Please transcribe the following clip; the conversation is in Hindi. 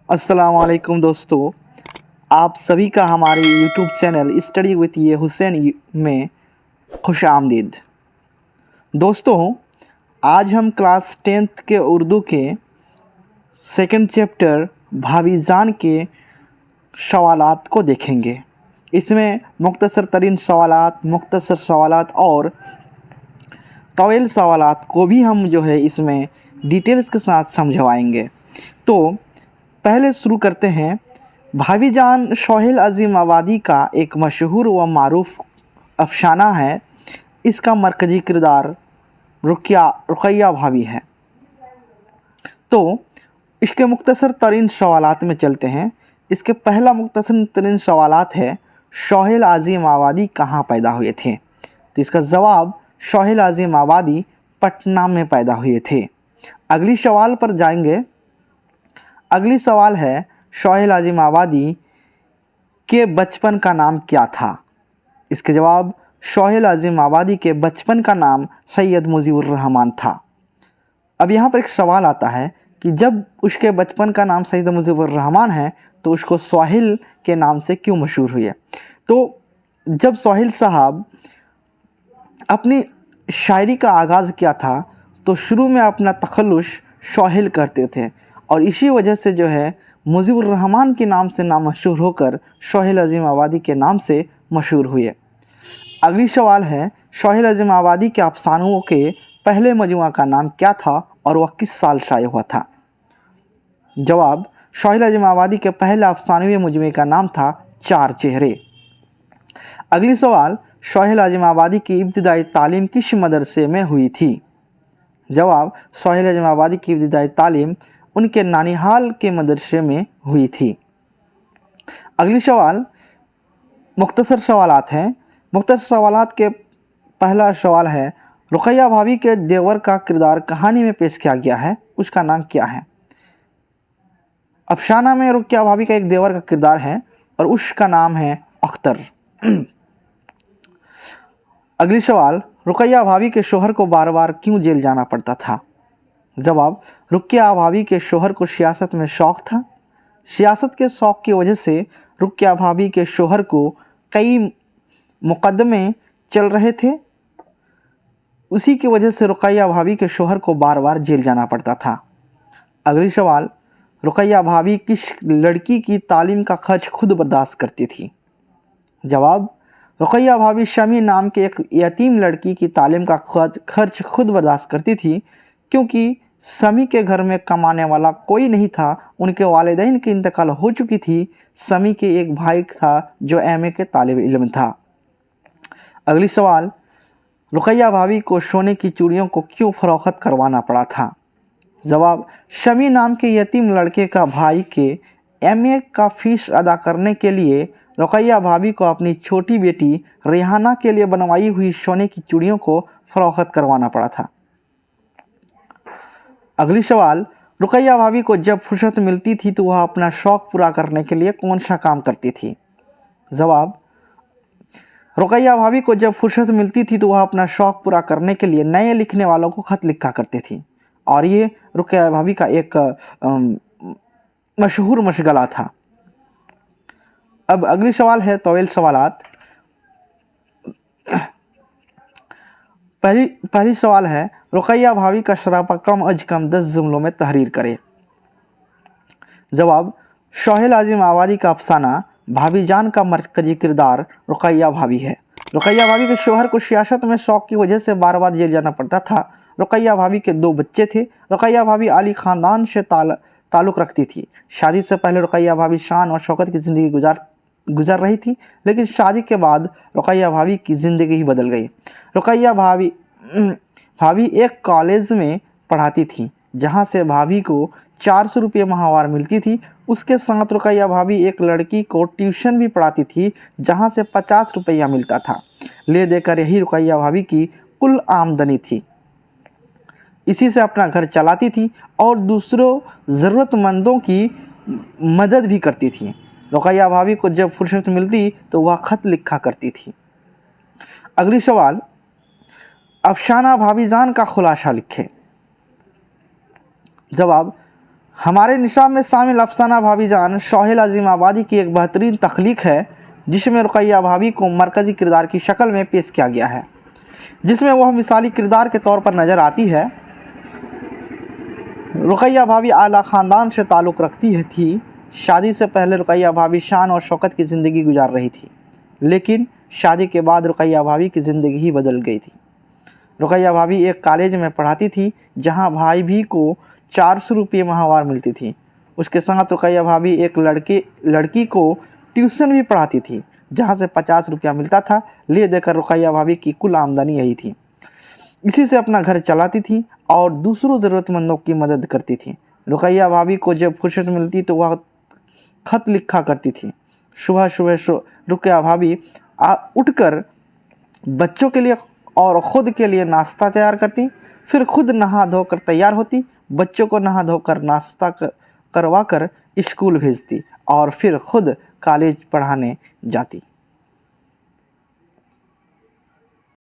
अस्सलाम वालेकुम दोस्तों, आप सभी का हमारे YouTube चैनल स्टडी विथ ये हुसैन में खुश आमदीद। दोस्तों, आज हम क्लास 10th के उर्दू के सेकंड चैप्टर भाभी जान के सवालात को देखेंगे। इसमें मुख्तसर तरीन सवालात, मुख्तसर सवालात और तवील सवालात को भी हम इसमें डिटेल्स के साथ समझवाएंगे। तो पहले शुरू करते हैं। भाभी जान सोहेल अज़ीम आबादी का एक मशहूर व मारूफ अफसाना है। इसका मरकज़ी किरदार रुक़ैया भाभी है। तो इसके मुख्तसर तरीन सवालात में चलते हैं। इसके पहला मुख्तसर तरीन सवालात है, सोहेल अज़ीम आबादी कहाँ पैदा हुए थे? तो इसका जवाब, सोहेल अज़ीम आबादी पटना में पैदा हुए थे। अगली सवाल पर जाएंगे। अगली सवाल है, सोहेल अज़ीम आबादी के बचपन का नाम क्या था? इसके जवाब, सोहेल अज़ीम आबादी के बचपन का नाम सैयद मुजीबुर रहमान था। अब यहाँ पर एक सवाल आता है कि जब उसके बचपन का नाम सैयद मुजीबुर रहमान है तो उसको सोहेल के नाम से क्यों मशहूर हुए? तो जब सोहेल साहब अपनी शायरी का आगाज़ किया था तो शुरू में अपना तखल्लुस सोहेल करते थे और इसी वजह से मुजीबुर रहमान के नाम से नामशहूर होकर सोहेल अज़ीम आबादी के नाम से मशहूर हुए। अगली सवाल है, सोहेल अज़ीम आबादी के अफसानों के पहले मजमुआ का नाम क्या था और वह किस साल शाये हुआ था? जवाब, सोहेल अज़ीम आबादी के पहले अफसानवी मजमुए का नाम था चार चेहरे। अगली सवाल, सोहेल अज़ीम आबादी की इब्तिदाई तालीम किस मदरसे में हुई थी? जवाब, सोहेल अज़ीम आबादी की इब्तिदाई तालीम उनके नानिहाल के मदरसे में हुई थी। अगली सवाल मुख्तसर सवालात हैं। मुख्तसर सवालात के पहला सवाल है, रुक़ैया भाभी के देवर का किरदार कहानी में पेश किया गया है, उसका नाम क्या है? अफसाना में रुक़ैया भाभी का एक देवर का किरदार है और उसका नाम है अख्तर। अगली सवाल, रुक़ैया भाभी के शोहर को बार बार क्यों जेल जाना पड़ता था? जवाब, रुक़ैया भाभी के शोहर को सियासत में शौक़ था। सियासत के शौक़ की वजह से रुक़ैया भाभी के शोहर को कई मुकदमे चल रहे थे। उसी की वजह से रुक़ैया भाभी के शोहर को बार बार जेल जाना पड़ता था। अगली सवाल, रुक़ैया भाभी किस लड़की की तालीम का खर्च खुद बर्दाश्त करती थी? जवाब, रुक़ैया भाभी शमी नाम के एक यतीम लड़की की तालीम का खर्च खुद बर्दाश्त करती थी, क्योंकि शमी के घर में कमाने वाला कोई नहीं था। उनके वालिदैन की इंतकाल हो चुकी थी। शमी के एक भाई था जो एमए के तालिब इल्म था। अगली सवाल, रुक़ैया भाभी को सोने की चूड़ियों को क्यों फरोख्त करवाना पड़ा था? जवाब, शमी नाम के यतीम लड़के का भाई के एमए का फीस अदा करने के लिए रुक़ैया भाभी को अपनी छोटी बेटी रेहाना के लिए बनवाई हुई सोने की चूड़ियों को फरोख्त करवाना पड़ा था। अगली सवाल, रुक़ैया भाभी को जब फुर्सत मिलती थी तो वह अपना शौक़ पूरा करने के लिए कौन सा काम करती थी? जवाब, रुक़ैया भाभी को जब फुर्सत मिलती थी तो वह अपना शौक़ पूरा करने के लिए नए लिखने वालों को ख़त लिखा करती थी और ये रुक़ैया भाभी का एक मशहूर मशगला था। अब अगली सवाल है तवील सवालात। पहली सवाल है, रुक़ैया भाभी का सरापा कम अज कम 10 जुमलों में तहरीर करें। जवाब, सोहेल अज़ीम आबादी का अफसाना भाभी जान का मरकज़ी किरदार रुक़ैया भाभी है। रुक़ैया भाभी के शोहर को सियासत में शौक़ की वजह से बार बार जेल जाना पड़ता था। रुक़ैया भाभी के 2 बच्चे थे। रुक़ैया भाभी अली ख़ानदान से ताल्लुक़ रखती थी। शादी से पहले रुक़ैया भाभी शान और शौकत की ज़िंदगी गुजार रही थी, लेकिन शादी के बाद रुक़ैया भाभी की ज़िंदगी ही बदल गई। रुक़ैया भाभी एक कॉलेज में पढ़ाती थी जहाँ से भाभी को 400 रुपये माहवार मिलती थी। उसके साथ रुक़ैया भाभी एक लड़की को ट्यूशन भी पढ़ाती थी जहाँ से 50 रुपया मिलता था। ले देकर यही रुक़ैया भाभी की कुल आमदनी थी। इसी से अपना घर चलाती थी और दूसरों ज़रूरतमंदों की मदद भी करती थी। रुक़ैया भाभी को जब फुर्सत मिलती तो वह ख़त लिखा करती थी। अगली सवाल, अफसाना भाभी जान का खुलासा लिखें। जवाब, हमारे निशाब में शामिल अफसाना भाभी जान सोहेल अजीम आबादी की एक बेहतरीन तख्लीक है जिसमें रुकैया भाभी को मरकज़ी किरदार की शक्ल में पेश किया गया है, जिसमें वह मिसाली किरदार के तौर पर नज़र आती है। रुकैया भाभी आला ख़ानदान से ताल्लुक़ रखती थी। शादी से पहले रुकैया भाभी शान और शौकत की ज़िंदगी गुजार रही थी, लेकिन शादी के बाद रुकैया भाभी की ज़िंदगी ही बदल गई थी। रुकैया भाभी एक कॉलेज में पढ़ाती थी जहां भाई भी को 400 रुपये माहवार मिलती थी। उसके साथ रुकैया भाभी एक लड़की को ट्यूशन भी पढ़ाती थी जहां से 50 रुपया मिलता था। ले देकर रुकैया भाभी की कुल आमदनी यही थी। इसी से अपना घर चलाती थी और दूसरों ज़रूरतमंदों की मदद करती थी। रुकैया भाभी को जब फुर्सत मिलती तो वह खत लिखा करती थी। सुबह सुबह रुकैया भाभी उठकर बच्चों के लिए और ख़ुद के लिए नाश्ता तैयार करती, फिर खुद नहा धोकर तैयार होती, बच्चों को नहा धोकर नाश्ता करवा कर स्कूल भेजती और फिर खुद कॉलेज पढ़ाने जाती।